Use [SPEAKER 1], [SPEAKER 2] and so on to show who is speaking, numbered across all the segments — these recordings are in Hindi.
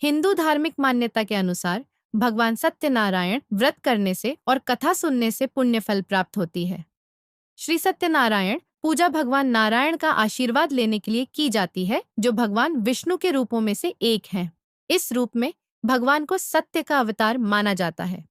[SPEAKER 1] हिंदू धार्मिक मान्यता के अनुसार भगवान सत्यनारायण व्रत करने से और कथा सुनने से पुण्य फल प्राप्त होती है। श्री सत्यनारायण पूजा भगवान नारायण का आशीर्वाद लेने के लिए की जाती है, जो भगवान विष्णु के रूपों में से एक हैं। इस रूप में भगवान को सत्य का अवतार माना जाता है।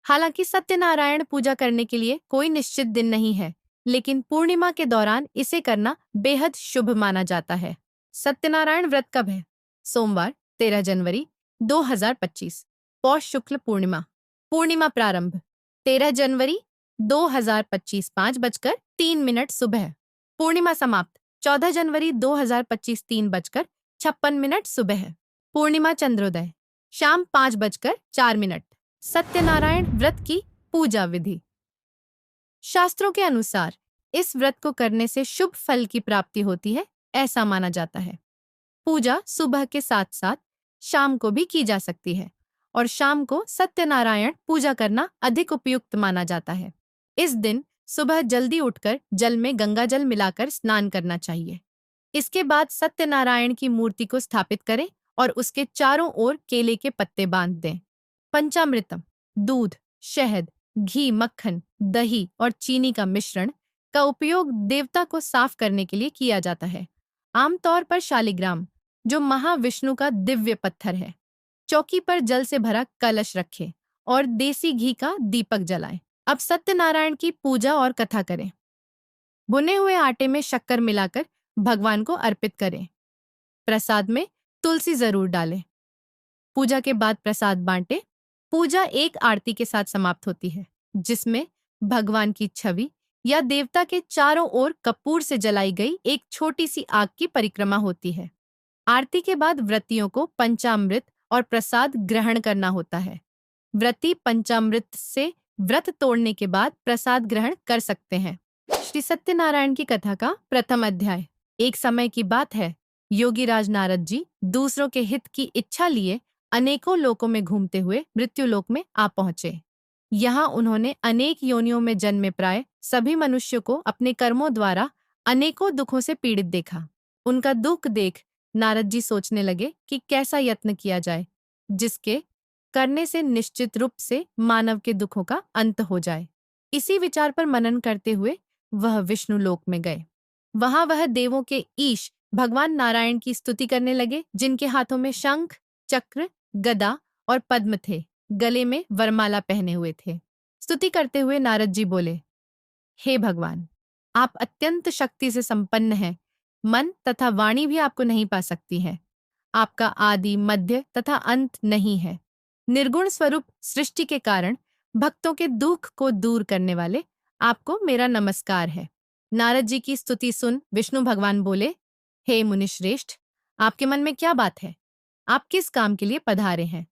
[SPEAKER 1] हालांकि सत्यनारायण पूजा करने के लिए कोई निश्चित दिन नहीं है, लेकिन पूर्णिमा के दौरान इसे करना बेहद शुभ माना जाता है। सत्यनारायण व्रत कब है? सोमवार 13 जनवरी 2025, पौष शुक्ल पूर्णिमा। पूर्णिमा प्रारंभ 13 जनवरी 2025 5:03 सुबह। पूर्णिमा समाप्त 14 जनवरी 2025 3:56 सुबह। पूर्णिमा चंद्रोदय शाम 5:04। सत्यनारायण व्रत की पूजा विधि। शास्त्रों के अनुसार इस व्रत को करने से शुभ फल की प्राप्ति होती है, ऐसा माना जाता है। पूजा सुबह के साथ साथ शाम को भी की जा सकती है और शाम को सत्यनारायण पूजा करना अधिक उपयुक्त माना जाता है। इस दिन सुबह जल्दी उठकर जल में गंगा जल मिलाकर स्नान करना चाहिए। इसके बाद सत्यनारायण की मूर्ति को स्थापित करें और उसके चारों ओर केले के पत्ते बांध दें। पंचामृतम दूध, शहद, घी, मक्खन, दही और चीनी का मिश्रण का उपयोग देवता को साफ करने के लिए किया जाता है। आमतौर पर शालिग्राम, जो महाविष्णु का दिव्य पत्थर है। चौकी पर जल से भरा कलश रखें और देसी घी का दीपक जलाएं। अब सत्यनारायण की पूजा और कथा करें। भुने हुए आटे में शक्कर मिलाकर भगवान को अर्पित करें। प्रसाद में तुलसी जरूर डालें। पूजा के बाद प्रसाद बांटें। पूजा एक आरती के साथ समाप्त होती है, जिसमें भगवान की छवि या देवता के चारों ओर कपूर से जलाई गई एक छोटी सी आग की परिक्रमा होती है। आरती के बाद व्रतियों को पंचामृत और प्रसाद ग्रहण करना होता है। व्रती पंचामृत से व्रत तोड़ने के बाद प्रसाद ग्रहण कर सकते हैं। श्री सत्यनारायण की कथा का प्रथम अध्याय। एक समय की बात है, योगीराज नारद जी दूसरों के हित की इच्छा लिए अनेकों लोकों में घूमते हुए मृत्युलोक में आ पहुंचे। यहाँ उन्होंने अनेक योनियों में जन्मे प्राय सभी मनुष्यों को अपने कर्मों द्वारा अनेकों दुखों से पीड़ित देखा। उनका दुख देख नारद जी सोचने लगे कि कैसा यत्न किया जाए जिसके करने से निश्चित रूप से मानव के दुखों का अंत हो जाए। इसी विचार पर मनन करते हुए वह विष्णु लोक में गए। वहां वह देवों के ईश भगवान नारायण की स्तुति करने लगे, जिनके हाथों में शंख, चक्र, गदा और पद्म थे। गले में वरमाला पहने हुए थे। स्तुति करते हुए नारद जी बोले, हे भगवान, आप अत्यंत शक्ति से संपन्न हैं। मन तथा वाणी भी आपको नहीं पा सकती है। आपका आदि, मध्य तथा अंत नहीं है। निर्गुण स्वरूप सृष्टि के कारण भक्तों के दुख को दूर करने वाले आपको मेरा नमस्कार है। नारद जी की स्तुति सुन विष्णु भगवान बोले, हे मुनिश्रेष्ठ, आपके मन में क्या बात है? आप किस काम के लिए पधारे हैं?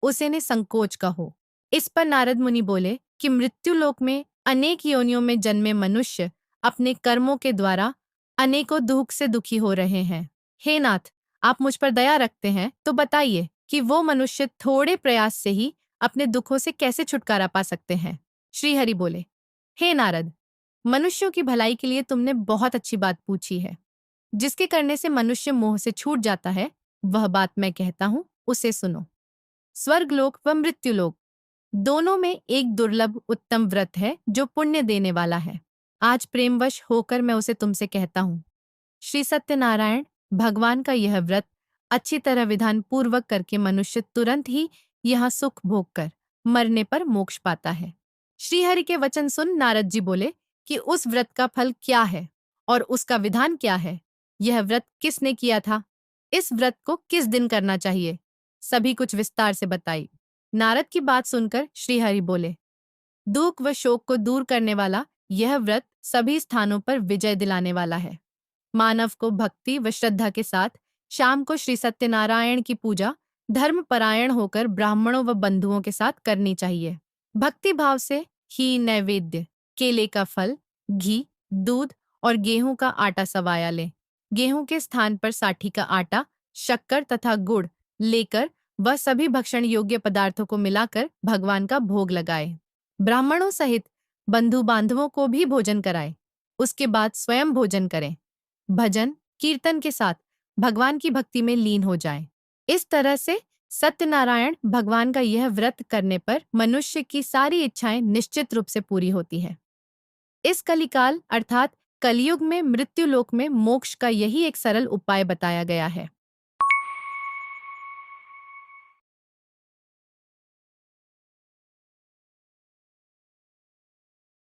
[SPEAKER 1] उसे ने संकोच कहो। इस पर नारद मुनि बोले कि मृत्युलोक में अनेक योनियों में जन्मे मनुष्य अपने कर्मों के द्वारा अनेकों दुख से दुखी हो रहे हैं। हे नाथ, आप मुझ पर दया रखते हैं तो बताइए कि वो मनुष्य थोड़े प्रयास से ही अपने दुखों से कैसे छुटकारा पा सकते हैं। श्री हरि बोले, हे नारद, मनुष्यों की भलाई के लिए तुमने बहुत अच्छी बात पूछी है। जिसके करने से मनुष्य मोह से छूट जाता है, वह बात मैं कहता हूं, उसे सुनो। स्वर्गलोक व मृत्युलोक दोनों में एक दुर्लभ उत्तम व्रत है जो पुण्य देने वाला है। आज प्रेमवश होकर मैं उसे तुमसे कहता हूँ। श्री सत्यनारायण भगवान का यह व्रत अच्छी तरह विधान पूर्वक करके मनुष्य तुरंत ही यहाँ सुख भोग कर मरने पर मोक्ष पाता है। श्री हरि के वचन सुन नारद जी बोले कि उस व्रत का फल क्या है और उसका विधान क्या है। यह व्रत किसने किया था? इस व्रत को किस दिन करना चाहिए? सभी कुछ विस्तार से बताई। नारद की बात सुनकर श्री हरि बोले, दुख व शोक को दूर करने वाला यह व्रत सभी स्थानों पर विजय दिलाने वाला है। मानव को भक्ति व श्रद्धा के साथ शाम को श्री सत्यनारायण की पूजा धर्मपरायण होकर ब्राह्मणों व बंधुओं के साथ करनी चाहिए। भक्ति भाव से ही नैवेद्य, केले का फल, घी, दूध और गेहूं का आटा सवाया लें। गेहूं के स्थान पर साठी का आटा, शक्कर तथा गुड़ लेकर वह सभी भक्षण योग्य पदार्थों को मिलाकर भगवान का भोग लगाए। ब्राह्मणों सहित बंधु बांधवों को भी भोजन कराए। उसके बाद स्वयं भोजन करें। भजन कीर्तन के साथ भगवान की भक्ति में लीन हो जाएं। इस तरह से सत्यनारायण भगवान का यह व्रत करने पर मनुष्य की सारी इच्छाएं निश्चित रूप से पूरी होती है। इस कलिकाल अर्थात कलयुग में मृत्यु लोक में मोक्ष का यही एक सरल उपाय बताया गया है।